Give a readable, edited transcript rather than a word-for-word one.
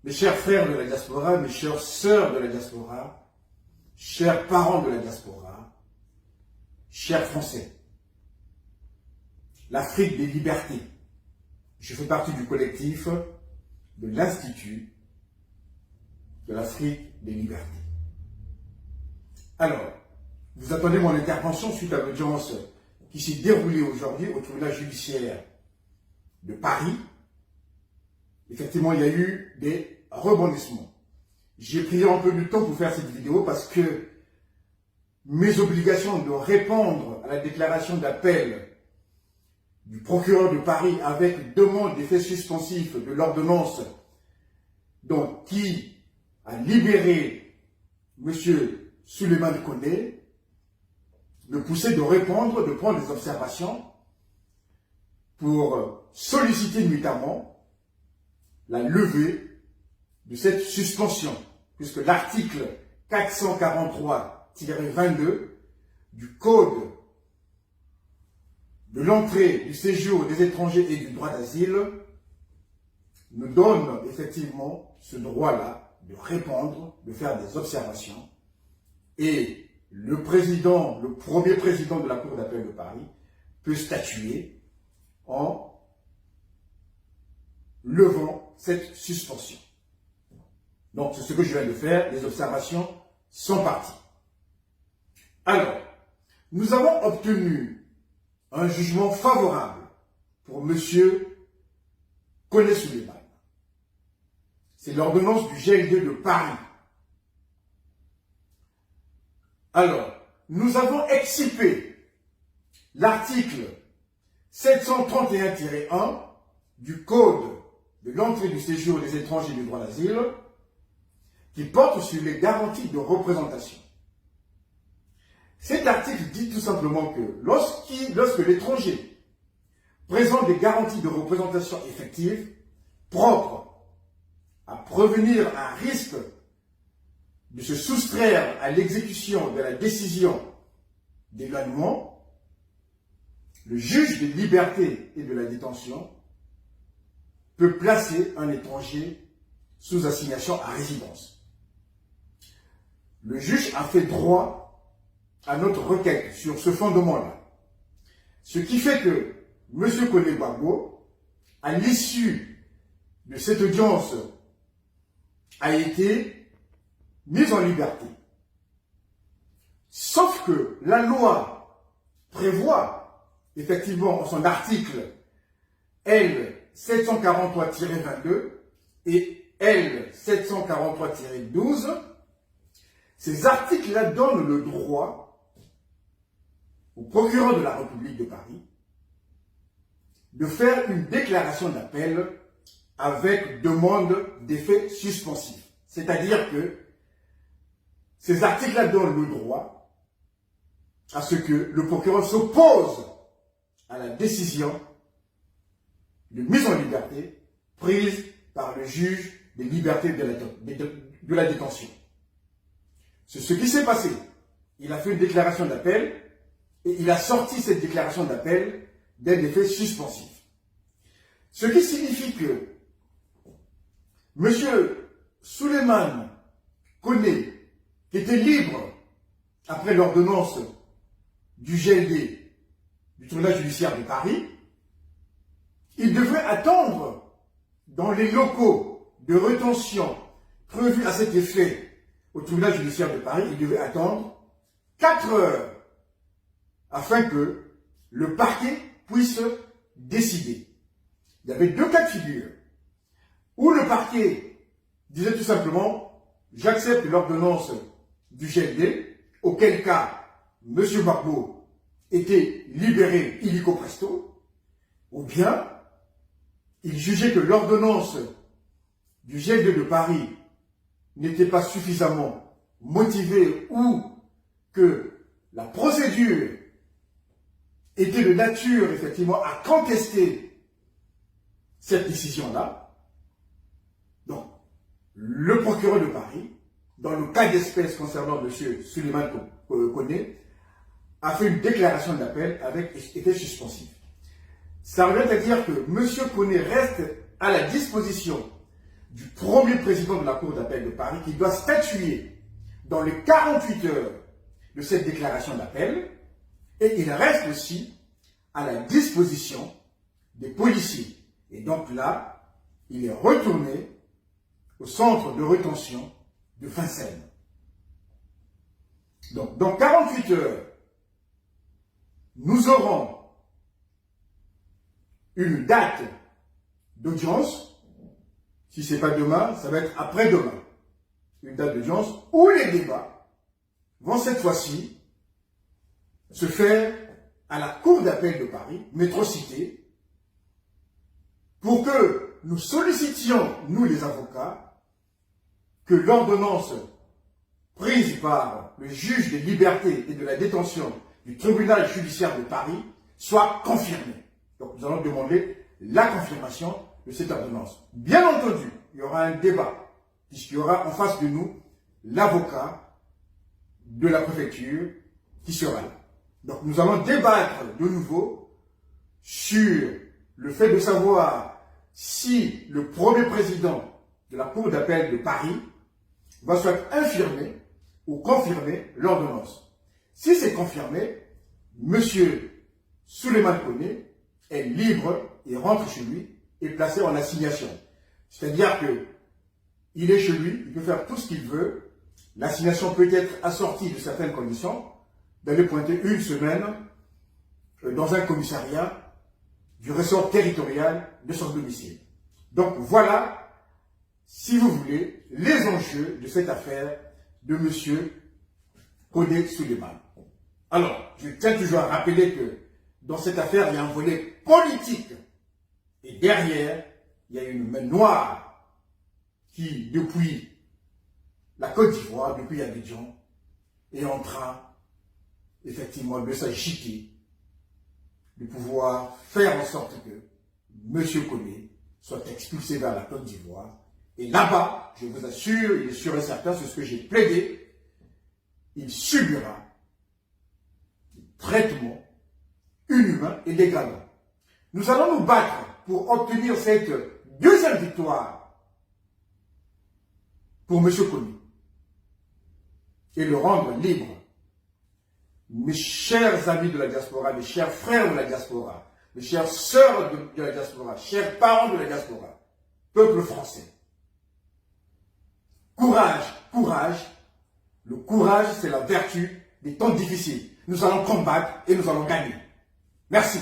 Mes chers frères de la diaspora, mes chères sœurs de la diaspora, chers parents de la diaspora, chers Français, l'Afrique des libertés. Je fais partie du collectif de l'Institut de l'Afrique des libertés. Alors, vous attendez mon intervention suite à l'audience qui s'est déroulée aujourd'hui au tribunal judiciaire de Paris. Effectivement, il y a eu des rebondissements. J'ai pris un peu de temps pour faire cette vidéo parce que mes obligations de répondre à la déclaration d'appel du procureur de Paris avec demande d'effet suspensif de l'ordonnance donc qui a libéré M. Souleymane Koné me poussait de répondre, de prendre des observations pour solliciter notamment la levée de cette suspension, puisque l'article 443-22 du Code de l'entrée, du séjour des étrangers et du droit d'asile nous donne effectivement ce droit-là de répondre, de faire des observations. Et le président, le premier président de la Cour d'appel de Paris peut statuer en levant cette suspension. Donc, c'est ce que je viens de faire. Les observations sont parties. Alors, nous avons obtenu un jugement favorable pour M. Koné Souleymane. C'est l'ordonnance du GLD de Paris. Alors, nous avons excipé l'article 731-1 du Code de l'entrée du séjour des étrangers et du droit d'asile qui porte sur les garanties de représentation. Cet article dit tout simplement que lorsque l'étranger présente des garanties de représentation effective propres à prévenir un risque de se soustraire à l'exécution de la décision d'éloignement, le juge des libertés et de la détention peut placer un étranger sous assignation à résidence. Le juge a fait droit à notre requête sur ce fondement-là. Ce qui fait que M. Koné Gbagbo, à l'issue de cette audience, a été mis en liberté. Sauf que la loi prévoit, effectivement, en son article L 743-22 et L 743-12, ces articles-là donnent le droit au procureur de la République de Paris de faire une déclaration d'appel avec demande d'effet suspensif. C'est-à-dire que ces articles-là donnent le droit à ce que le procureur s'oppose à la décision de mise en liberté prise par le juge des libertés de la détention. C'est ce qui s'est passé. Il a fait une déclaration d'appel et il a sorti cette déclaration d'appel d'un effet suspensif. Ce qui signifie que M. Souleymane Koné, qui était libre après l'ordonnance du GLD, du tribunal judiciaire de Paris, il devait attendre dans les locaux de rétention prévus à cet effet au tribunal judiciaire de Paris, il devait attendre 4 heures afin que le parquet puisse décider. Il y avait 2 cas de figure où le parquet disait tout simplement « j'accepte l'ordonnance du GLD », auquel cas M. Gbagbo était libéré illico presto, ou bien il jugeait que l'ordonnance du GLD de Paris n'était pas suffisamment motivée ou que la procédure était de nature, effectivement, à contester cette décision-là. Donc, le procureur de Paris, dans le cas d'espèce concernant M. Souleymane Koné, a fait une déclaration d'appel avec effet suspensif. Ça revient à dire que M. Koné reste à la disposition du premier président de la Cour d'appel de Paris qui doit statuer dans les 48 heures de cette déclaration d'appel, et il reste aussi à la disposition des policiers. Et donc là, il est retourné au centre de rétention de Vincennes. Donc, dans 48 heures, nous aurons une date d'audience. Si ce n'est pas demain, ça va être après-demain. Une date d'audience où les débats vont cette fois-ci se faire à la Cour d'appel de Paris, métrocité, pour que nous sollicitions, nous les avocats, que l'ordonnance prise par le juge des libertés et de la détention du tribunal judiciaire de Paris soit confirmée. Donc nous allons demander la confirmation de cette ordonnance. Bien entendu, il y aura un débat, puisqu'il y aura en face de nous l'avocat de la préfecture qui sera là. Donc nous allons débattre de nouveau sur le fait de savoir si le premier président de la Cour d'appel de Paris va soit infirmer ou confirmer l'ordonnance. Si c'est confirmé, M. Souleymane Koné est libre et rentre chez lui et placé en assignation. C'est-à-dire que il est chez lui, il peut faire tout ce qu'il veut. L'assignation peut être assortie de certaines conditions, d'aller pointer une semaine dans un commissariat du ressort territorial de son domicile. Donc voilà, si vous voulez, les enjeux de cette affaire de M. Koné Souleymane. Alors, je tiens toujours à rappeler que dans cette affaire, il y a un volet politique. Et derrière, il y a une main noire qui, depuis la Côte d'Ivoire, depuis Abidjan, est en train, effectivement, de s'agiter, de pouvoir faire en sorte que M. Koné soit expulsé vers la Côte d'Ivoire. Et là-bas, je vous assure, il est sûr et certain, c'est ce que j'ai plaidé, il subira traitement inhumain et dégradant. Nous allons nous battre pour obtenir cette deuxième victoire pour M. Koné et le rendre libre. Mes chers amis de la diaspora, mes chers frères de la diaspora, mes chères sœurs de la diaspora, chers parents de la diaspora, peuple français, courage, courage. Le courage, c'est la vertu des temps difficiles. Nous allons combattre et nous allons gagner. Merci.